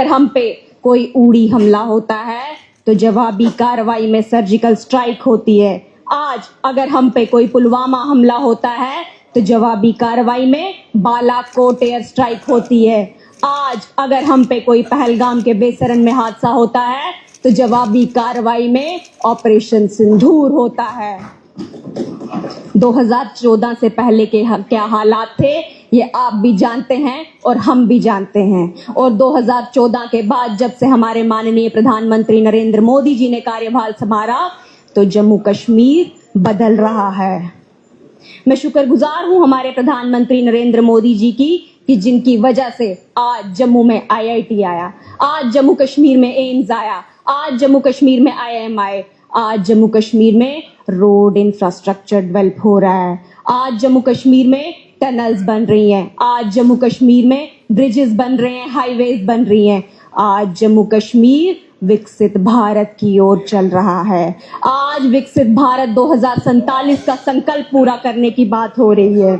अगर हम पे कोई उड़ी हमला होता है तो जवाबी कार्रवाई में सर्जिकल स्ट्राइक होती है। आज अगर हम पे कोई पुलवामा हमला होता है तो जवाबी कार्रवाई में बालाकोट एयर स्ट्राइक होती है। आज अगर हम पे कोई पहलगाम के बेसरन में हादसा होता है तो जवाबी कार्रवाई में ऑपरेशन सिंदूर होता है। 2014 से पहले के क्या हालात थे ये आप भी जानते हैं और हम भी जानते हैं, और 2014 के बाद जब से हमारे माननीय प्रधानमंत्री नरेंद्र मोदी जी ने कार्यभार संभाला तो जम्मू कश्मीर बदल रहा है। मैं शुक्रगुजार हूं हमारे प्रधानमंत्री नरेंद्र मोदी जी की कि जिनकी वजह से आज जम्मू में IIT आया, आज जम्मू कश्मीर में एम्स आया, आज जम्मू कश्मीर में IIM आए, आज जम्मू कश्मीर में रोड इंफ्रास्ट्रक्चर डेवलप हो रहा है, आज जम्मू कश्मीर में टनल्स बन रही हैं, आज जम्मू कश्मीर में ब्रिजेस बन रहे हैं, हाईवेज बन रही हैं, आज जम्मू कश्मीर विकसित भारत की ओर चल रहा है। आज विकसित भारत 2047 का संकल्प पूरा करने की बात हो रही है।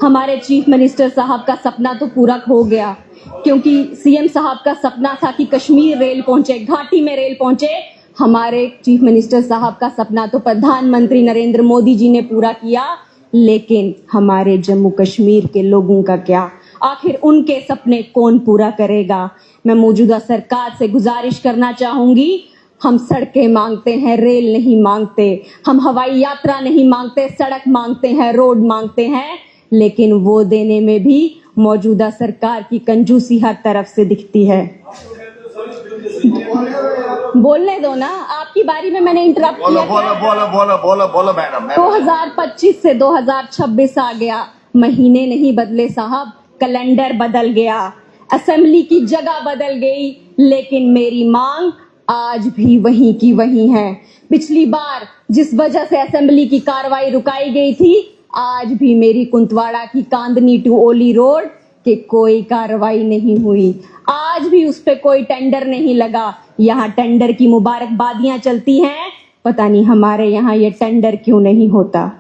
हमारे चीफ मिनिस्टर साहब का सपना तो पूरा हो गया, क्योंकि CM साहब का सपना था कि कश्मीर रेल पहुंचे, घाटी में रेल पहुंचे। हमारे चीफ मिनिस्टर साहब का सपना तो प्रधानमंत्री नरेंद्र मोदी जी ने पूरा किया, लेकिन हमारे जम्मू कश्मीर के लोगों का क्या? आखिर उनके सपने कौन पूरा करेगा? मैं मौजूदा सरकार से गुजारिश करना चाहूंगी, हम सड़कें मांगते हैं, रेल नहीं मांगते, हम हवाई यात्रा नहीं मांगते, सड़क मांगते हैं, रोड मांगते हैं, लेकिन वो देने में भी मौजूदा सरकार की कंजूसी हर तरफ से दिखती है। बोलने दो ना, आपकी बारी में मैंने इंटरप्ट किया। बोलो मैडम। 2025 से 2026 आ गया, महीने नहीं बदले साहब, कैलेंडर बदल गया, असेंबली की जगह बदल गई, लेकिन मेरी मांग आज भी वहीं की वहीं है। पिछली बार जिस वजह से असेंबली की कार्रवाई रुकाई गई थी, आज भी मेरी कुंतवाड़ा की कांदनी टू ओली रोड की कोई कार्रवाई नहीं हुई, आज भी उस पे कोई टेंडर नहीं लगा। यहाँ टेंडर की मुबारकबादियां चलती हैं, पता नहीं हमारे यहाँ ये टेंडर क्यों नहीं होता।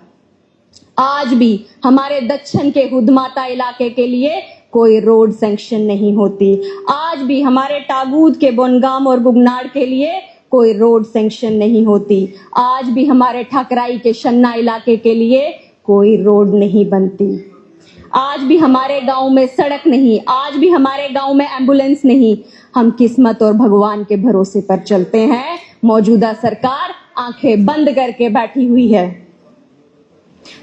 आज भी हमारे दक्षिण के हुदमाता इलाके के लिए कोई रोड सैंक्शन नहीं होती, आज भी हमारे टागूद के बोनगाम और गुगनाड़ के लिए कोई रोड सैंक्शन नहीं होती, आज भी हमारे ठकराई के शन्ना इलाके के लिए कोई रोड नहीं बनती, आज भी हमारे गांव में सड़क नहीं, आज भी हमारे गांव में एम्बुलेंस नहीं। हम किस्मत और भगवान के भरोसे पर चलते हैं। मौजूदा सरकार आंखें बंद करके बैठी हुई है।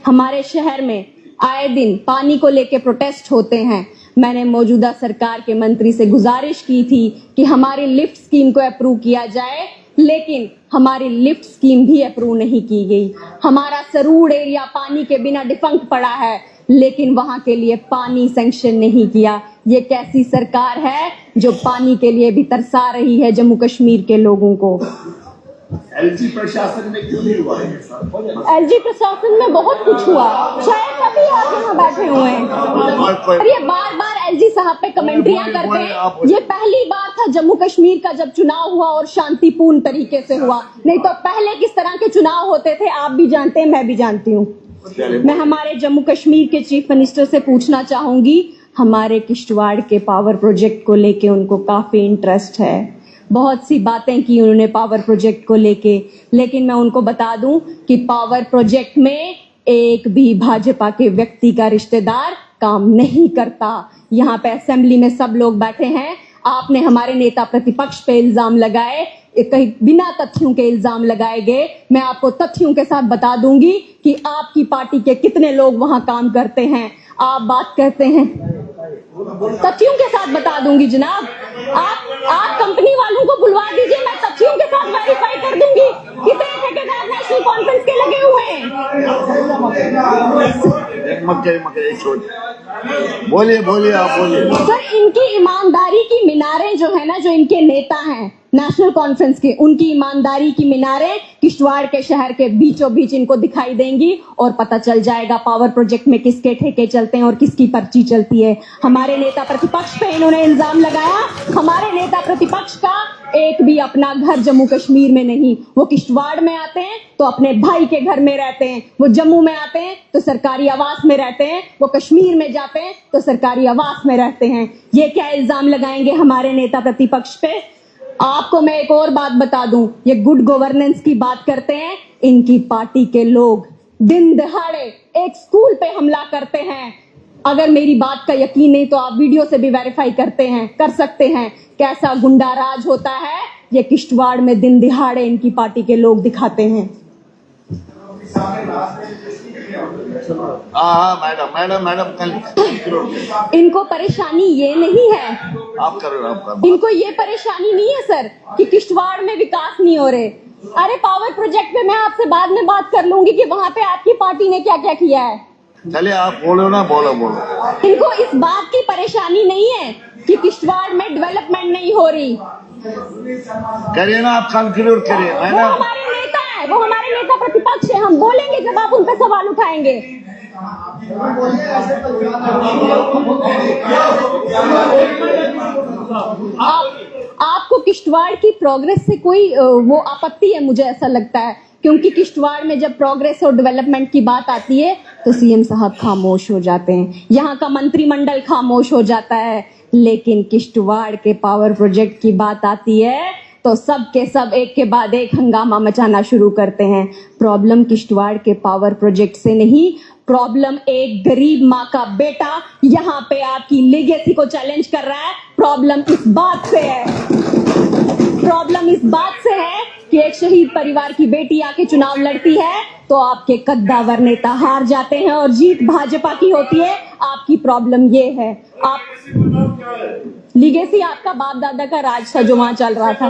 हमारे शहर में आए दिन पानी को लेके प्रोटेस्ट होते हैं। मैंने मौजूदा सरकार के मंत्री से गुजारिश की थी कि हमारी लिफ्ट स्कीम को अप्रूव किया जाए, लेकिन हमारी लिफ्ट स्कीम भी अप्रूव नहीं की गई। हमारा सरूड़ एरिया पानी के बिना डिफंक्ट पड़ा है, लेकिन वहां के लिए पानी सैंक्शन नहीं किया। ये कैसी सरकार है जो पानी के लिए भी तरसा रही है जम्मू कश्मीर के लोगों को? LG प्रशासन में क्यों नहीं हुआ ये सब? LG प्रशासन में बहुत कुछ हुआ, शायद तभी आप यहाँ बैठे हुए हैं। और ये बार बार LG साहब पे कमेंट्रियां करते हैं। ये पहली बार था जम्मू कश्मीर का जब चुनाव हुआ और शांतिपूर्ण तरीके से हुआ, नहीं तो पहले किस तरह के चुनाव होते थे आप भी जानते हैं, मैं भी जानती हूँ। मैं हमारे जम्मू कश्मीर के चीफ मिनिस्टर से पूछना चाहूंगी, हमारे किश्तवाड़ के पावर प्रोजेक्ट को लेके उनको काफी इंटरेस्ट है, बहुत सी बातें की उन्होंने पावर प्रोजेक्ट को लेके, लेकिन मैं उनको बता दूं कि पावर प्रोजेक्ट में एक भी भाजपा के व्यक्ति का रिश्तेदार काम नहीं करता। यहाँ पे असेंबली में सब लोग बैठे हैं, आपने हमारे नेता प्रतिपक्ष पे इल्जाम लगाए, कहीं बिना तथ्यों के इल्जाम लगाए गए। मैं आपको तथ्यों के साथ बता दूंगी कि आपकी पार्टी के कितने लोग वहां काम करते हैं। आप बात करते हैं, तथ्यों के साथ बता दूंगी जनाब। आप कंपनी वालों को बुलवा दीजिए, मैं तथ्यों के साथ वेरीफाई कर दूंगी कितने ठेकेदार नेशनल कॉन्फ्रेंस के लगे हुए हैं। बोलिए आप बोलिए। सर, इनकी ईमानदारी की मीनारें जो है ना, जो इनके नेता हैं, नेशनल कॉन्फ्रेंस के उनकी ईमानदारी की मीनारें किश्तवाड़ के शहर के बीचों बीच इनको दिखाई देंगी और पता चल जाएगा पावर प्रोजेक्ट में किसके ठेके चलते हैं और किसकी पर्ची चलती है। हमारे नेता प्रतिपक्ष पे इन्होंने इल्जाम लगाया। हमारे नेता प्रतिपक्ष का एक भी अपना घर जम्मू कश्मीर में नहीं। वो किश्तवाड़ में आते हैं तो अपने भाई के घर में रहते हैं, वो जम्मू में आते हैं तो सरकारी आवास में रहते हैं, वो कश्मीर में जाते हैं तो सरकारी आवास में रहते हैं। ये क्या इल्जाम लगाएंगे हमारे नेता प्रतिपक्ष पे? आपको मैं एक और बात बता दूं, ये गुड गवर्नेंस की बात करते हैं। इनकी पार्टी के लोग दिन दहाड़े एक स्कूल पे हमला करते हैं। अगर मेरी बात का यकीन नहीं तो आप वीडियो से भी वेरीफाई कर सकते हैं कैसा गुंडा राज होता है। ये किश्तवाड़ में दिन दिहाड़े इनकी पार्टी के लोग दिखाते हैं। इनको परेशानी ये नहीं है, आप करो। इनको ये परेशानी नहीं है सर कि किश्तवाड़ में विकास नहीं हो रहे। अरे पावर प्रोजेक्ट पे मैं आपसे बाद में बात कर लूंगी कि वहाँ पे आपकी पार्टी ने क्या क्या किया है। चलिए आप बोलो ना, बोलो। इनको इस बात की परेशानी नहीं है कि किश्तवाड़ में डेवलपमेंट नहीं हो रही। करिए ना, आप कंक्लूड करिए। वो हमारे नेता है, वो हमारे नेता प्रतिपक्ष है। हम बोलेंगे जब आप उन पर सवाल उठाएंगे। आपको किश्तवाड़ की प्रोग्रेस से कोई वो आपत्ति है, मुझे ऐसा लगता है, क्योंकि किश्तवाड़ में जब प्रोग्रेस और डेवलपमेंट की बात आती है तो सीएम साहब खामोश हो जाते हैं, यहाँ का मंत्रिमंडल खामोश हो जाता है। लेकिन किश्तवाड़ के पावर प्रोजेक्ट की बात आती है तो सब के सब एक के बाद एक हंगामा मचाना शुरू करते हैं। प्रॉब्लम किश्तवाड़ के पावर प्रोजेक्ट से नहीं, प्रॉब्लम एक गरीब माँ का बेटा यहाँ पे आपकी लेगेसी को चैलेंज कर रहा है। प्रॉब्लम इस बात से है, प्रॉब्लम इस बात से है कि एक शहीद परिवार की बेटी आके चुनाव लड़ती है तो आपके कद्दावर नेता हार जाते हैं और जीत भाजपा की होती है। आपकी प्रॉब्लम ये है, आप लीगेसी आपका बाप दादा का राज था जो वहां चल रहा था।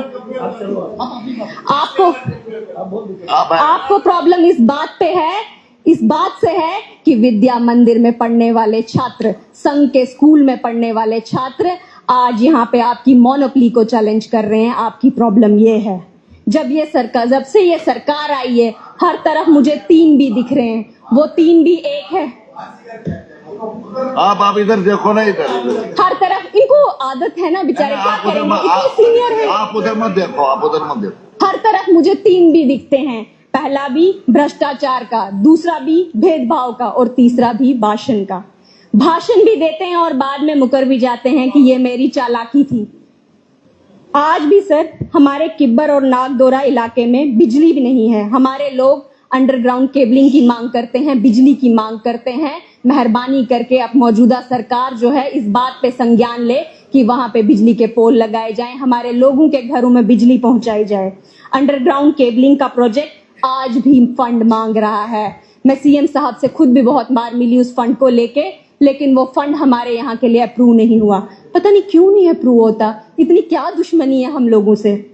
आपको प्रॉब्लम इस बात पे है, इस बात से है कि विद्या मंदिर में पढ़ने वाले छात्र, संघ के स्कूल में पढ़ने वाले छात्र आज यहाँ पे आपकी मोनोपोली को चैलेंज कर रहे हैं। आपकी प्रॉब्लम ये है। जब से ये सरकार आई है, हर तरफ मुझे 3 भी दिख रहे हैं, वो 3 भी एक है। आप इधर देखो ना, इधर हर तरफ इनको आदत है ना बेचारे, क्या करेंगे, इतने सीनियर है। आप उधर मत देखो। हर तरफ मुझे 3 भी दिखते हैं। पहला भी भ्रष्टाचार का, दूसरा भी भेदभाव का और तीसरा भी भाषण का। भाषण भी देते हैं और बाद में मुकर भी जाते हैं कि ये मेरी चालाकी थी। आज भी सर हमारे किब्बर और नागदोरा इलाके में बिजली भी नहीं है। हमारे लोग अंडरग्राउंड केबलिंग की मांग करते हैं, बिजली की मांग करते हैं। मेहरबानी करके अब मौजूदा सरकार जो है इस बात पे संज्ञान ले कि वहां पे बिजली के पोल लगाए जाएं, हमारे लोगों के घरों में बिजली पहुंचाई जाए। अंडरग्राउंड केबलिंग का प्रोजेक्ट आज भी फंड मांग रहा है। मैं सीएम साहब से खुद भी बहुत बार मिली उस फंड को लेके, लेकिन वो फंड हमारे यहाँ के लिए अप्रूव नहीं हुआ। पता नहीं क्यों नहीं अप्रूव होता, इतनी क्या दुश्मनी है हम लोगों से।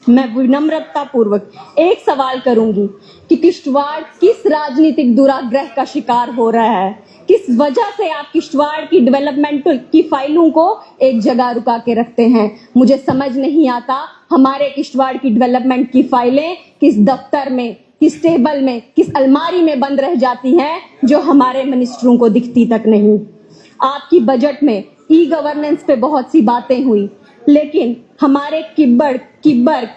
मैं विनम्रता पूर्वक एक सवाल करूंगी कि किश्तवाड़ किस राजनीतिक दुराग्रह का शिकार हो रहा है? किस वजह से आप किश्तवाड़ की डेवलपमेंट की फाइलों को एक जगह रुका के रखते हैं? मुझे समझ नहीं आता। हमारे किश्तवाड़ की डेवलपमेंट की फाइलें किस दफ्तर में, किस टेबल में, किस अलमारी में बंद रह जाती हैं जो हमारे मिनिस्टरों को दिखती तक नहीं। आपकी बजट में ई गवर्नेंस पे बहुत सी बातें हुई, लेकिन हमारे किब्बर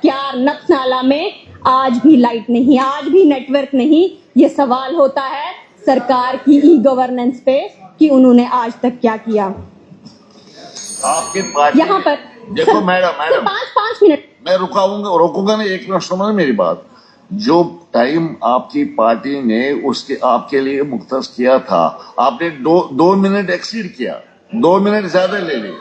क्यार नथनाला में आज भी लाइट नहीं, आज भी नेटवर्क नहीं। ये सवाल होता है सरकार की ई गवर्नेंस पे कि उन्होंने आज तक क्या किया। आपकी पार्टी यहाँ पर देखो मैडम 5 मिनट मैं रोकूंगा ना, 1 मिनट सुनो मेरी बात। जो टाइम आपकी पार्टी ने उसके आपके लिए मुख्तस किया था, आपने 2 मिनट एक्सीड किया, 2 मिनट ज्यादा ले लिए।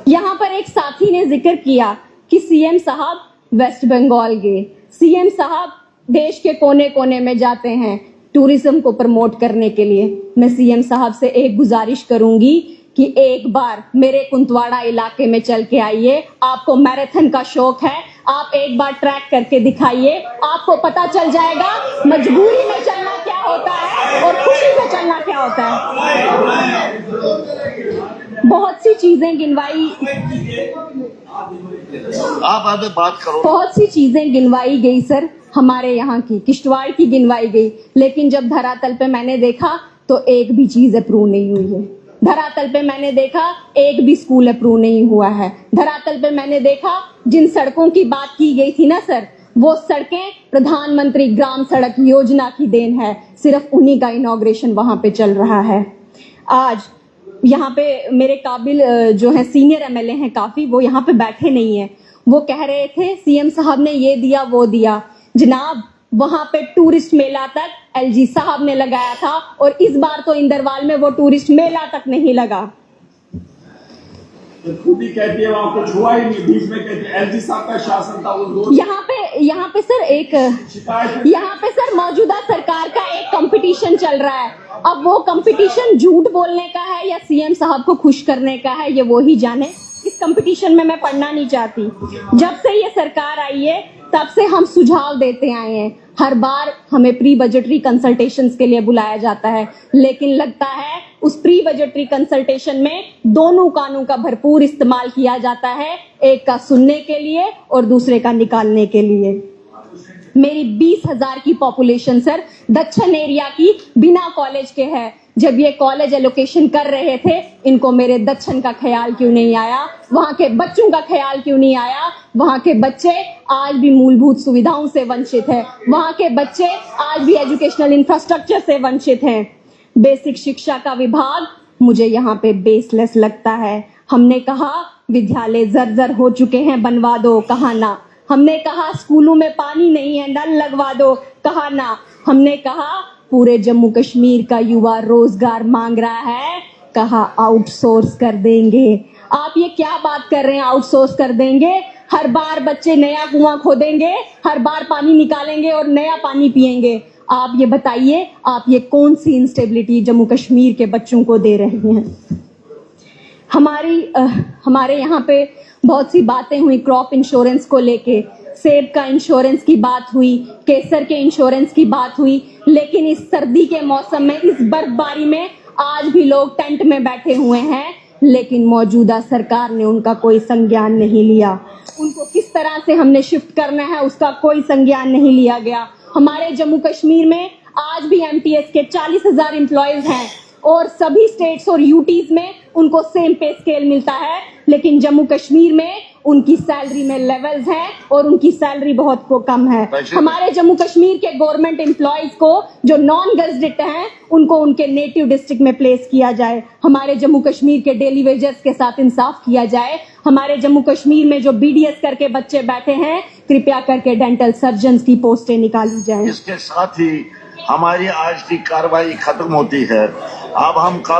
यहाँ पर एक साथी ने जिक्र किया कि सीएम साहब वेस्ट बंगाल गए। सीएम साहब देश के कोने कोने में जाते हैं टूरिज्म को प्रमोट करने के लिए। मैं सीएम साहब से एक गुजारिश करूंगी कि एक बार मेरे कुंतवाड़ा इलाके में चल के आइए। आपको मैराथन का शौक है, आप एक बार ट्रैक करके दिखाइए, आपको पता चल जाएगा मजबूरी में चलना क्या होता है और खुशी में चलना क्या होता है। बहुत सी चीजें गिनवाई, आप आगे बात करो। बहुत सी चीजें गिनवाई गई सर, हमारे यहाँ की किश्तवाड़ की गिनवाई गई, लेकिन जब धरातल पे मैंने देखा तो एक भी चीज अप्रूव नहीं हुई है। धरातल पे मैंने देखा एक भी स्कूल अप्रूव नहीं हुआ है। धरातल पे मैंने देखा जिन सड़कों की बात की गई थी ना सर, वो सड़कें प्रधानमंत्री ग्राम सड़क योजना की देन है, सिर्फ उन्हीं का इनॉग्रेशन वहां पे चल रहा है। आज यहाँ पे मेरे काबिल जो है सीनियर एमएलए हैं काफी, वो यहाँ पे बैठे नहीं है। वो कह रहे थे सीएम साहब ने ये दिया वो दिया। जनाब, वहां पे टूरिस्ट मेला तक एलजी साहब ने लगाया था, और इस बार तो इंदरवाल में वो टूरिस्ट मेला तक नहीं लगा। तो खुद ही कहती है वहां कुछ हुआ ही नहीं, बीच में कहती है एलजी साहब का शासन था उस दौर। यहाँ पे सर एक शिकायत, यहाँ पे सर मौजूदा सरकार का एक कंपटीशन चल रहा है। अब वो कंपटीशन झूठ बोलने का है या सीएम साहब को खुश करने का है, ये वो ही जाने। इस कंपटीशन में मैं पढ़ना नहीं चाहती। जब से ये सरकार आई है तब से हम सुझाव देते आए हैं। हर बार हमें प्री बजटरी कंसल्टेशंस के लिए बुलाया जाता है, लेकिन लगता है उस प्री बजटरी कंसल्टेशन में दोनों कानों का भरपूर इस्तेमाल किया जाता है, एक का सुनने के लिए और दूसरे का निकालने के लिए। मेरी 20,000 की पॉपुलेशन सर दक्षिण एरिया की बिना कॉलेज के है। जब ये कॉलेज एलोकेशन कर रहे थे, इनको मेरे दक्षिण का ख्याल क्यों नहीं आया, वहां के बच्चों का ख्याल क्यों नहीं आया। वहां के बच्चे आज भी मूलभूत सुविधाओं से वंचित है, वहां के बच्चे आज भी एजुकेशनल इंफ्रास्ट्रक्चर से वंचित हैं। बेसिक शिक्षा का विभाग मुझे यहाँ पे बेसलेस लगता है। हमने कहा विद्यालय जर्जर हो चुके हैं, बनवा दो, कहा ना। हमने कहा स्कूलों में पानी नहीं है, नल लगवा दो, कहा ना। हमने कहा पूरे जम्मू कश्मीर का युवा रोजगार मांग रहा है, कहा आउटसोर्स कर देंगे। आप ये क्या बात कर रहे हैं, आउटसोर्स कर देंगे? हर बार बच्चे नया कुआं खोदेंगे, हर बार पानी निकालेंगे और नया पानी पिएंगे। आप ये बताइए, आप ये कौन सी इंस्टेबिलिटी जम्मू कश्मीर के बच्चों को दे रहे हैं? हमारे यहाँ पे बहुत सी बातें हुई क्रॉप इंश्योरेंस को लेके, सेब का इंश्योरेंस की बात हुई, केसर के इंश्योरेंस की बात हुई, लेकिन इस सर्दी के मौसम में, इस बर्फबारी में आज भी लोग टेंट में बैठे हुए हैं, लेकिन मौजूदा सरकार ने उनका कोई संज्ञान नहीं लिया। उनको किस तरह से हमने शिफ्ट करना है उसका कोई संज्ञान नहीं लिया गया। हमारे जम्मू कश्मीर में आज भी एमटीएस के 40,000 एम्प्लॉयज हैं और सभी स्टेट्स और यूटीज में उनको सेम पे स्केल मिलता है, लेकिन जम्मू कश्मीर में उनकी सैलरी में लेवल्स हैं और उनकी सैलरी बहुत को कम है। हमारे जम्मू कश्मीर के गवर्नमेंट एम्प्लॉयज को जो नॉन गेजेटेड हैं उनको उनके नेटिव डिस्ट्रिक्ट में प्लेस किया जाए। हमारे जम्मू कश्मीर के डेली वेजर्स के साथ इंसाफ किया जाए। हमारे जम्मू कश्मीर में जो बीडीएस करके बच्चे बैठे हैं, कृपया करके डेंटल सर्जन की पोस्टें निकाली जाए। इसके साथ ही हमारी आज की कार्रवाई खत्म होती है। अब हम कल